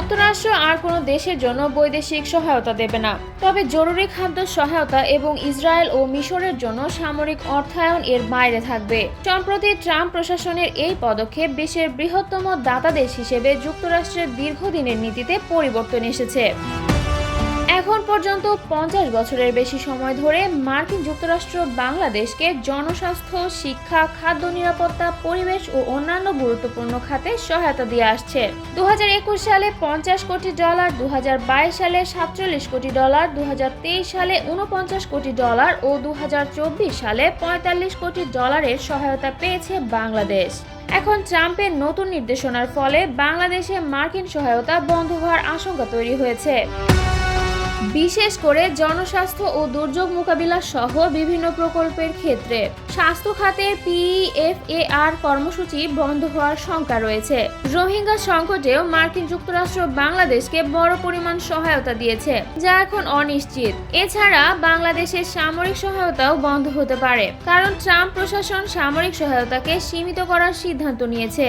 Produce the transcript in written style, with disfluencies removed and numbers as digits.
যুক্তরাষ্ট্র আর কোনো দেশের জন্য বৈদেশিক সহায়তা দেবে না, তবে জরুরি খাদ্য সহায়তা এবং ইসরায়েল ও মিশরের জন্য সামরিক অর্থায়ন এর বাইরে থাকবে। সম্প্রতি ট্রাম্প প্রশাসনের এই পদক্ষেপ বিশ্বের বৃহত্তম দাতা দেশ হিসেবে যুক্তরাষ্ট্রের দীর্ঘদিনের নীতিতে পরিবর্তন এসেছে। এখন পর্যন্ত 50 বছরের বেশি সময় ধরে মার্কিন যুক্তরাষ্ট্র বাংলাদেশকে জনস্বাস্থ্য, শিক্ষা, খাদ্য নিরাপত্তা, পরিবেশ ও অন্যান্য গুরুত্বপূর্ণ খাতে সহায়তা দিয়ে আসছে। 2021 সালে $50 কোটি, 2022 সালে $47 কোটি, 2023 সালে $49 কোটি ও 2024 সালে $45 কোটি সহায়তা পেয়েছে বাংলাদেশ। এখন ট্রাম্পের নতুন নির্দেশনার ফলে বাংলাদেশে মার্কিন সহায়তা বন্ধ হওয়ার আশঙ্কা তৈরি হয়েছে। বিশেষ করে জনস্বাস্থ্য ও দুর্যোগ মোকাবিলা সহ বিভিন্ন প্রকল্পের ক্ষেত্রে স্বাস্থ্য খাতের PEFAR কর্মসূচি বন্ধ হওয়ার শঙ্কা রয়েছে। রোহিঙ্গা সংকটেও মার্কিন যুক্তরাষ্ট্র বাংলাদেশকে বড় পরিমাণ সহায়তা দিয়েছে, যা এখন অনিশ্চিত। এছাড়া বাংলাদেশের সামরিক সহায়তাও বন্ধ হতে পারে, কারণ ট্রাম্প প্রশাসন সামরিক সহায়তাকে সীমিত করার সিদ্ধান্ত নিয়েছে।